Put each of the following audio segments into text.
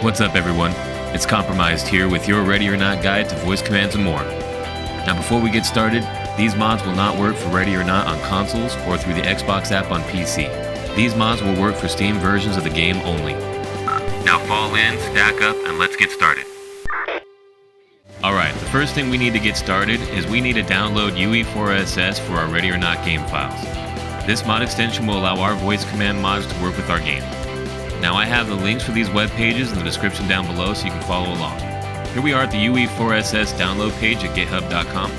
What's up, everyone? It's Compromised here with your Ready or Not guide to voice commands and more. Now, before we get started, these mods will not work for Ready or Not on consoles or through the Xbox app on PC. These mods will work for Steam versions of the game only. Now fall in, stack up, and let's get started. Alright, the first thing we need to get started is we need to download UE4SS for our Ready or Not game files. This mod extension will allow our voice command mods to work with our game. Now I have the links for these web pages in the description down below so you can follow along. Here we are at the UE4SS download page at github.com.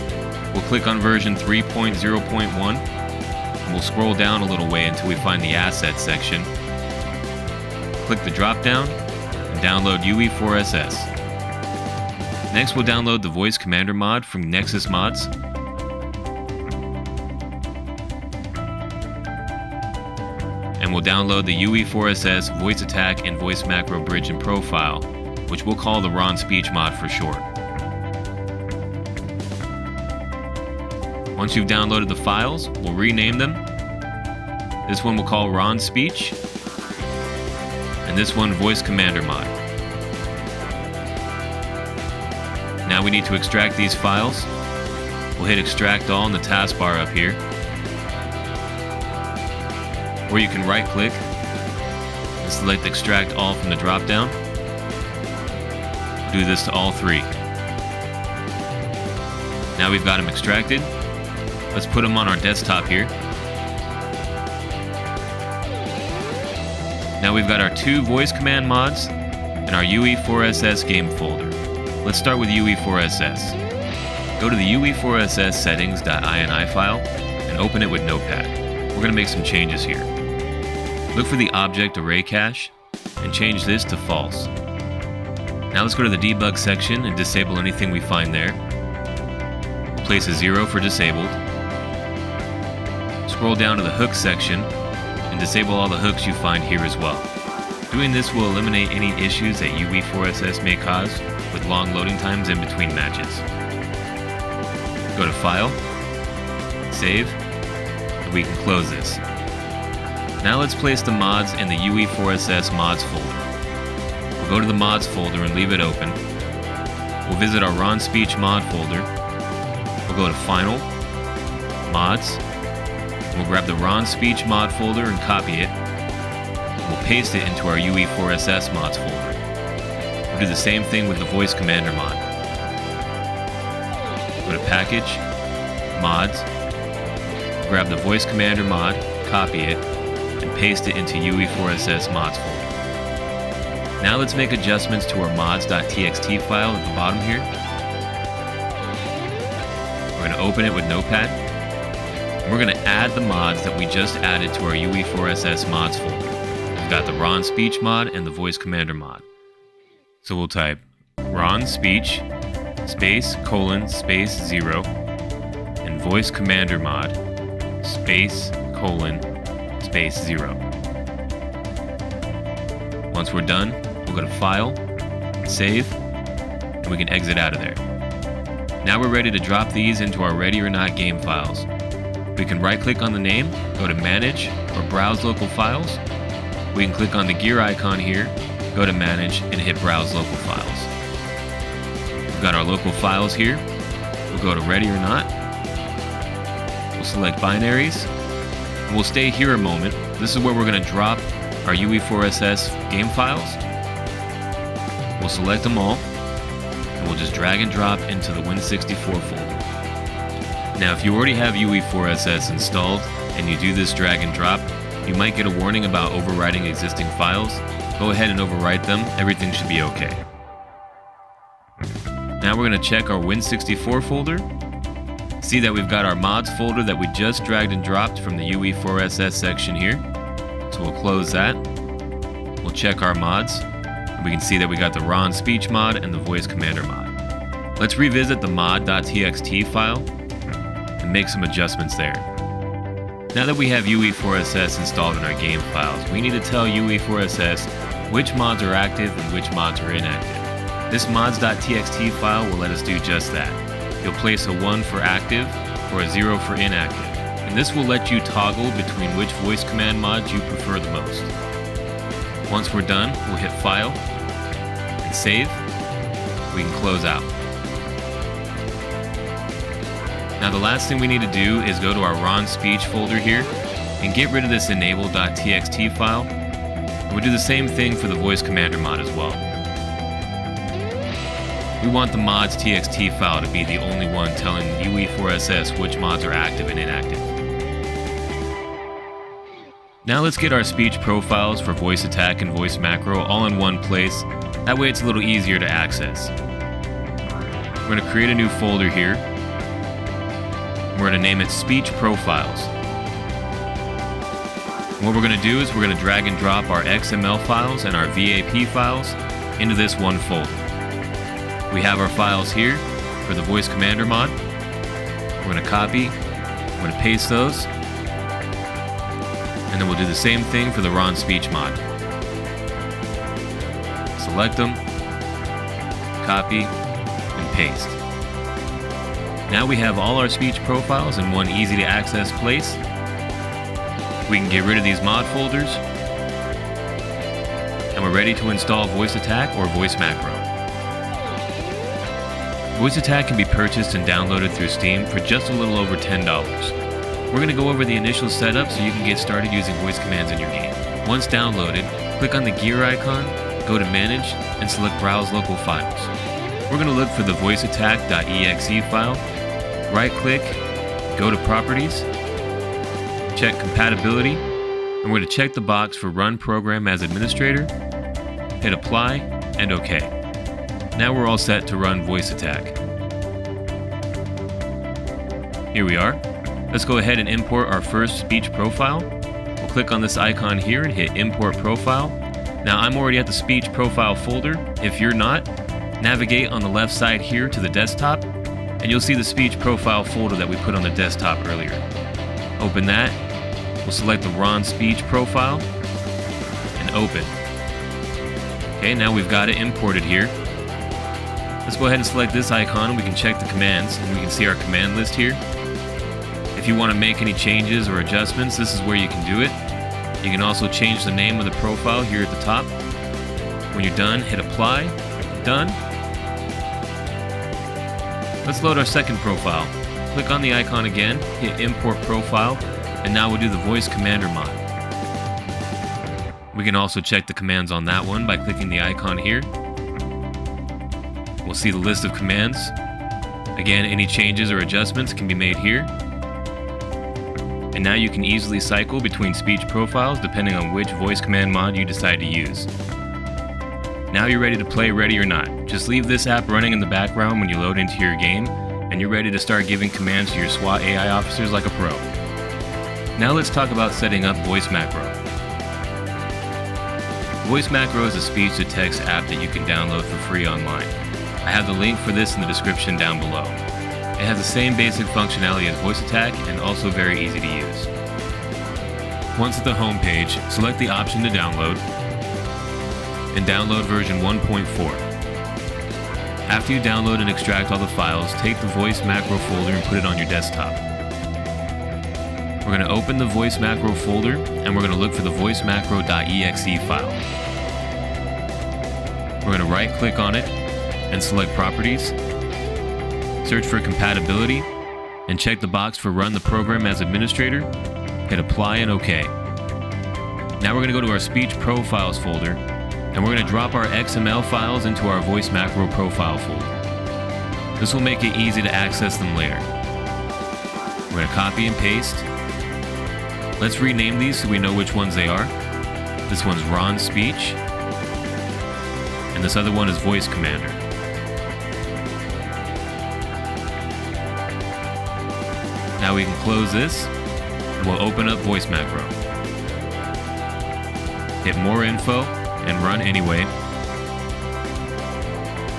We'll click on version 3.0.1 and we'll scroll down a little way until we find the assets section. Click the drop down and download UE4SS. Next we'll download the voice commander mod from Nexus Mods. And we'll download the UE4SS VoiceAttack and VoiceMacro Bridge and Profile, which we'll call the Ron Speech mod for short. Once you've downloaded the files, we'll rename them. This one we'll call Ron Speech, and this one Voice Commander mod. Now we need to extract these files. We'll hit Extract All in the taskbar up here. Or you can right click and select Extract All from the drop down. Do this to all three. Now we've got them extracted. Let's put them on our desktop here. Now we've got our two voice command mods and our UE4SS game folder. Let's start with UE4SS. Go to the UE4SS settings.ini file and open it with Notepad. We're going to make some changes here. Look for the object array cache and change this to false. Now let's go to the debug section and disable anything we find there. We'll place a 0 for disabled. Scroll down to the hook section and disable all the hooks you find here as well. Doing this will eliminate any issues that UE4SS may cause with long loading times in between matches. Go to File, Save, and we can close this. Now let's place the mods in the UE4SS mods folder. We'll go to the mods folder and leave it open. We'll visit our Ron Speech mod folder. We'll go to Final, Mods, and we'll grab the Ron Speech mod folder and copy it. We'll paste it into our UE4SS mods folder. We'll do the same thing with the Voice Commander mod. Go to Package, Mods, grab the Voice Commander mod, copy it, and paste it into UE4SS mods folder. Now let's make adjustments to our mods.txt file at the bottom here. We're going to open it with Notepad. And we're going to add the mods that we just added to our UE4SS mods folder. We've got the Ron Speech mod and the Voice Commander mod. So we'll type Ron Speech space colon space 0 and Voice Commander mod space colon space 0. Once we're done, we'll go to File, Save, and we can exit out of there. Now we're ready to drop these into our Ready or Not game files. We can right-click on the name, go to Manage, or Browse Local Files. We can click on the gear icon here, go to Manage, and hit Browse Local Files. We've got our local files here. We'll go to Ready or Not. We'll select Binaries. And we'll stay here a moment. This is where we're going to drop our UE4SS game files. We'll select them all, and we'll just drag and drop into the Win64 folder. Now, if you already have UE4SS installed, and you do this drag and drop, you might get a warning about overwriting existing files. Go ahead and overwrite them. Everything should be okay. Now we're going to check our Win64 folder. See that we've got our mods folder that we just dragged and dropped from the UE4SS section here. So we'll close that. We'll check our mods. And we can see that we got the Ron Speech mod and the Voice Commander mod. Let's revisit the mod.txt file and make some adjustments there. Now that we have UE4SS installed in our game files, we need to tell UE4SS which mods are active and which mods are inactive. This mods.txt file will let us do just that. You'll place a 1 for active or a 0 for inactive, and this will let you toggle between which voice command mods you prefer the most. Once we're done, we'll hit File, can save, we can close out. Now the last thing we need to do is go to our Ron speech folder here and get rid of this enable.txt file. And we do the same thing for the voice commander mod as well. We want the mod's txt file to be the only one telling UE4SS which mods are active and inactive. Now let's get our speech profiles for VoiceAttack and VoiceMacro all in one place. That way it's a little easier to access. We're going to create a new folder here. We're going to name it Speech Profiles. And what we're going to do is we're going to drag and drop our XML files and our VAP files into this one folder. We have our files here for the voice commander mod. We're going to copy, we're going to paste those, and then we'll do the same thing for the Ron speech mod. Select them, copy, and paste. Now we have all our speech profiles in one easy to access place. We can get rid of these mod folders, and we're ready to install VoiceAttack or VoiceMacro. VoiceAttack can be purchased and downloaded through Steam for just a little over $10. We're going to go over the initial setup so you can get started using voice commands in your game. Once downloaded, click on the gear icon, go to Manage, and select Browse Local Files. We're going to look for the voiceattack.exe file, right-click, go to Properties, check Compatibility, and we're going to check the box for Run Program as Administrator, hit Apply, and OK. Now we're all set to run VoiceAttack. Here we are. Let's go ahead and import our first speech profile. We'll click on this icon here and hit Import Profile. Now I'm already at the speech profile folder. If you're not, navigate on the left side here to the desktop, and you'll see the speech profile folder that we put on the desktop earlier. Open that. We'll select the Ron speech profile and open. Okay, now we've got it imported here. Let's go ahead and select this icon and we can check the commands, and we can see our command list here. If you want to make any changes or adjustments, this is where you can do it. You can also change the name of the profile here at the top. When you're done, hit Apply. Done. Let's load our second profile. Click on the icon again, hit Import Profile, and now we'll do the Voice Commander mod. We can also check the commands on that one by clicking the icon here. We'll see the list of commands. Again, any changes or adjustments can be made here. And now you can easily cycle between speech profiles depending on which voice command mod you decide to use. Now you're ready to play Ready or Not. Just leave this app running in the background when you load into your game, and you're ready to start giving commands to your SWAT AI officers like a pro. Now let's talk about setting up VoiceMacro. VoiceMacro is a speech-to-text app that you can download for free online. I have the link for this in the description down below. It has the same basic functionality as VoiceAttack and also very easy to use. Once at the home page, select the option to download and download version 1.4. After you download and extract all the files, take the VoiceMacro folder and put it on your desktop. We're going to open the VoiceMacro folder and we're going to look for the voicemacro.exe file. We're going to right click on it and select Properties, search for Compatibility, and check the box for Run the Program as Administrator, hit Apply and OK. Now we're going to go to our Speech Profiles folder, and we're going to drop our XML files into our VoiceMacro Profile folder. This will make it easy to access them later. We're going to copy and paste. Let's rename these so we know which ones they are. This one's Ron Speech, and this other one is Voice Commander. Now we can close this, and we'll open up VoiceMacro. Hit More Info, and Run Anyway.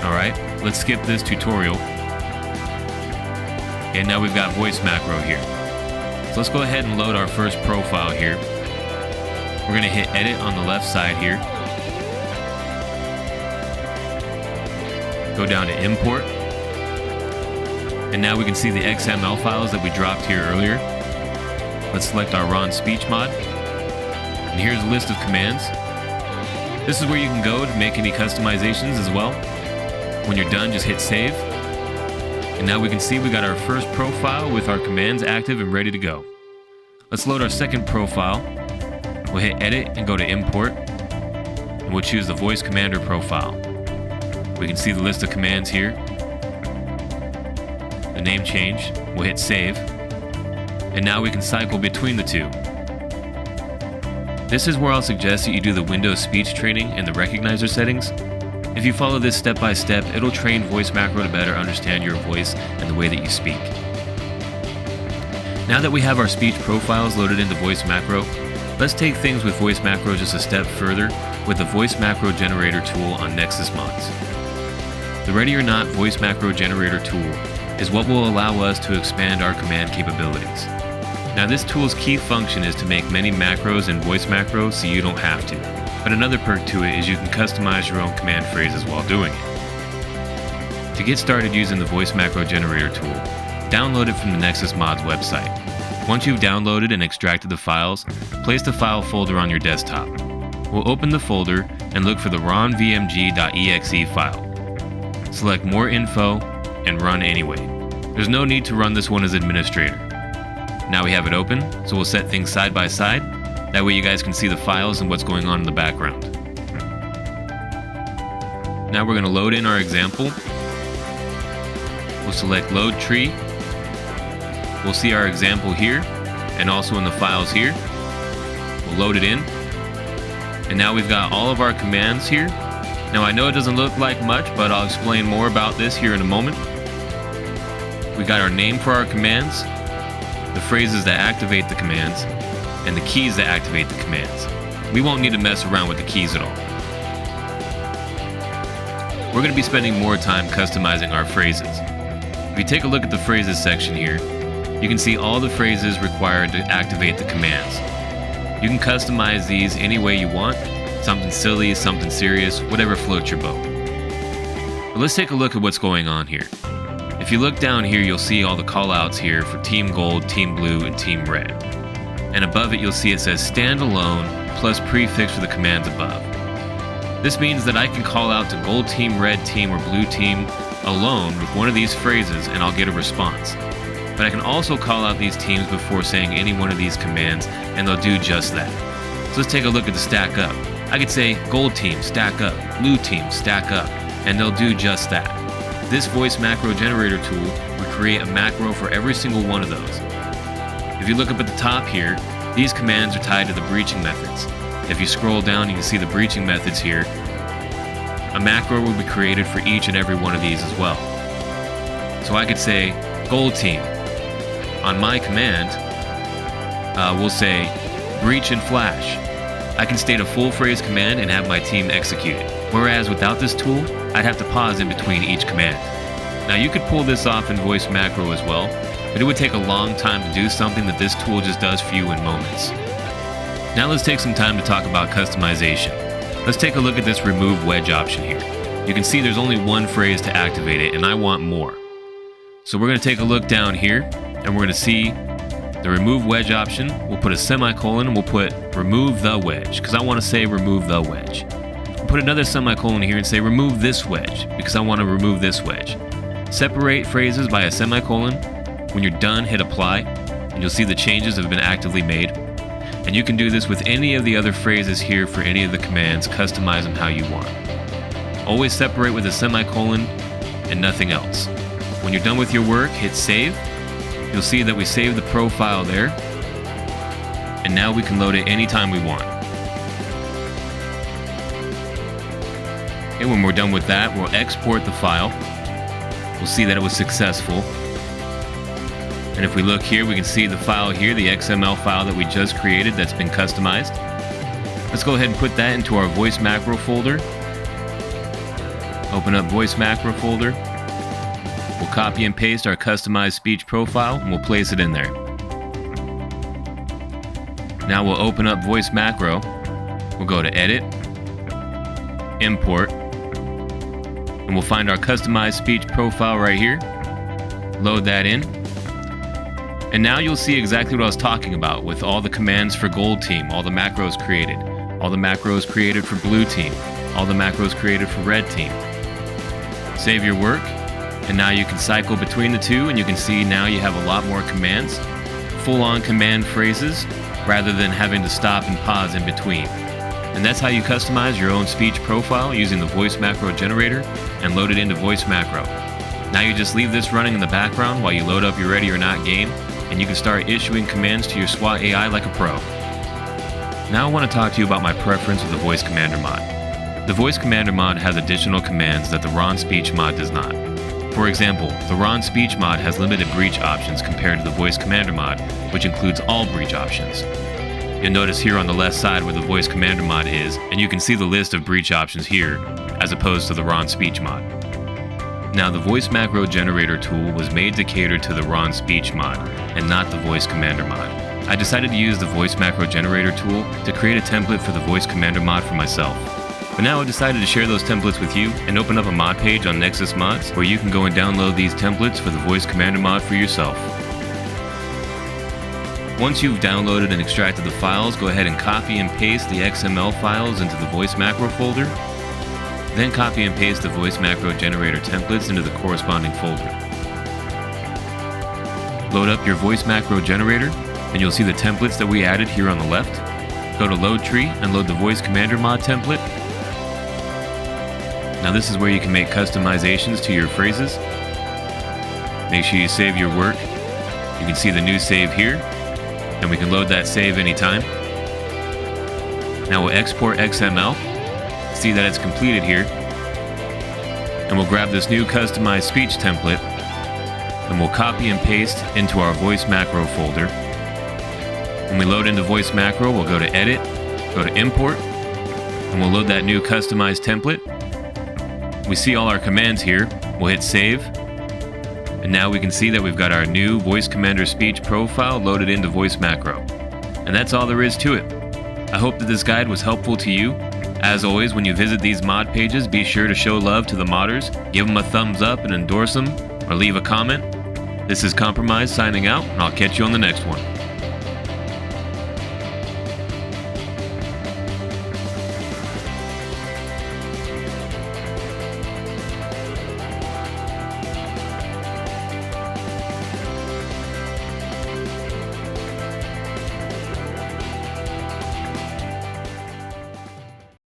Alright, let's skip this tutorial. And now we've got VoiceMacro here. So let's go ahead and load our first profile here. We're going to hit Edit on the left side here. Go down to Import. And now we can see the XML files that we dropped here earlier. Let's select our Ron speech mod. And here's a list of commands. This is where you can go to make any customizations as well. When you're done, just hit save. And now we can see we got our first profile with our commands active and ready to go. Let's load our second profile. We'll hit edit and go to import. And we'll choose the voice commander profile. We can see the list of commands here. The name changed. We'll hit save. And now we can cycle between the two. This is where I'll suggest that you do the Windows speech training and the recognizer settings. If you follow this step by step, it'll train VoiceMacro to better understand your voice and the way that you speak. Now that we have our speech profiles loaded into VoiceMacro, let's take things with VoiceMacro just a step further with the VoiceMacro Generator tool on Nexus Mods. The Ready or Not VoiceMacro Generator tool is what will allow us to expand our command capabilities. Now this tool's key function is to make many macros in VoiceMacro so you don't have to. But another perk to it is you can customize your own command phrases while doing it. To get started using the VoiceMacro Generator tool, download it from the Nexus Mods website. Once you've downloaded and extracted the files, place the file folder on your desktop. We'll open the folder and look for the ronvmg.exe file. Select More Info and Run Anyway. There's no need to run this one as administrator. Now we have it open, so we'll set things side by side. That way you guys can see the files and what's going on in the background. Now we're going to load in our example. We'll select Load Tree. We'll see our example here, and also in the files here. We'll load it in. And now we've got all of our commands here. Now I know it doesn't look like much, but I'll explain more about this here in a moment. We got our name for our commands, the phrases that activate the commands, and the keys that activate the commands. We won't need to mess around with the keys at all. We're going to be spending more time customizing our phrases. If you take a look at the phrases section here, you can see all the phrases required to activate the commands. You can customize these any way you want, something silly, something serious, whatever floats your boat. But let's take a look at what's going on here. If you look down here, you'll see all the callouts here for Team Gold, Team Blue, and Team Red. And above it you'll see it says standalone plus prefix for the commands above. This means that I can call out to Gold Team, Red Team, or Blue Team alone with one of these phrases and I'll get a response. But I can also call out these teams before saying any one of these commands and they'll do just that. So let's take a look at the stack up. I could say Gold Team, stack up, Blue Team, stack up, and they'll do just that. This VoiceMacro Generator tool will create a macro for every single one of those. If you look up at the top here, these commands are tied to the breaching methods. If you scroll down, you can see the breaching methods here. A macro will be created for each and every one of these as well. So I could say, Gold Team. On my command, we'll say, breach and flash. I can state a full phrase command and have my team execute it. Whereas without this tool, I'd have to pause in between each command. Now you could pull this off in VoiceMacro as well, but it would take a long time to do something that this tool just does for you in moments. Now let's take some time to talk about customization. Let's take a look at this remove wedge option here. You can see there's only one phrase to activate it, and I want more. So we're going to take a look down here, and we're going to see the remove wedge option. We'll put a semicolon, and we'll put remove the wedge, because I want to say remove the wedge. We'll put another semicolon here and say remove this wedge, because I want to remove this wedge. Separate phrases by a semicolon. When you're done, hit apply, and you'll see the changes have been actively made. And you can do this with any of the other phrases here for any of the commands, customize them how you want. Always separate with a semicolon and nothing else. When you're done with your work, hit save. You'll see that we saved the profile there. And now we can load it anytime we want. And when we're done with that, we'll export the file. We'll see that it was successful. And if we look here, we can see the file here, the XML file that we just created that's been customized. Let's go ahead and put that into our VoiceMacro folder. Open up VoiceMacro folder. We'll copy and paste our customized speech profile and we'll place it in there. Now we'll open up VoiceMacro. We'll go to Edit, Import, and we'll find our customized speech profile right here. Load that in. And now you'll see exactly what I was talking about with all the commands for Gold Team, all the macros created. all the macros created for blue team, all the macros created for red team. Save your work, and now you can cycle between the two, and you can see now you have a lot more commands, full-on command phrases, rather than having to stop and pause in between. And that's how you customize your own speech profile using the VoiceMacro Generator and load it into VoiceMacro. Now you just leave this running in the background while you load up your Ready or Not game, and you can start issuing commands to your SWAT AI like a pro. Now I want to talk to you about my preference with the Voice Commander mod. The Voice Commander mod has additional commands that the Ron Speech mod does not. For example, the Ron Speech mod has limited breach options compared to the Voice Commander mod, which includes all breach options. You'll notice here on the left side where the Voice Commander mod is, and you can see the list of breach options here, as opposed to the Ron Speech mod. Now, the VoiceMacro Generator tool was made to cater to the Ron Speech mod, and not the Voice Commander mod. I decided to use the VoiceMacro Generator tool to create a template for the Voice Commander mod for myself. But now I've decided to share those templates with you and open up a mod page on Nexus Mods where you can go and download these templates for the Voice Commander mod for yourself. Once you've downloaded and extracted the files, go ahead and copy and paste the XML files into the VoiceMacro folder. Then copy and paste the VoiceMacro Generator templates into the corresponding folder. Load up your VoiceMacro Generator, and you'll see the templates that we added here on the left. Go to Load Tree and load the Voice Commander mod template. Now this is where you can make customizations to your phrases. Make sure you save your work. You can see the new save here, and we can load that save anytime. Now we'll export XML. See that it's completed here. And we'll grab this new customized speech template, and we'll copy and paste into our VoiceMacro folder. When we load into VoiceMacro, we'll go to Edit, go to Import, and we'll load that new customized template. We see all our commands here. We'll hit Save, and now we can see that we've got our new Voice Commander speech profile loaded into VoiceMacro. And that's all there is to it. I hope that this guide was helpful to you. As always, when you visit these mod pages, be sure to show love to the modders, give them a thumbs up and endorse them, or leave a comment. This is Compromise signing out, and I'll catch you on the next one.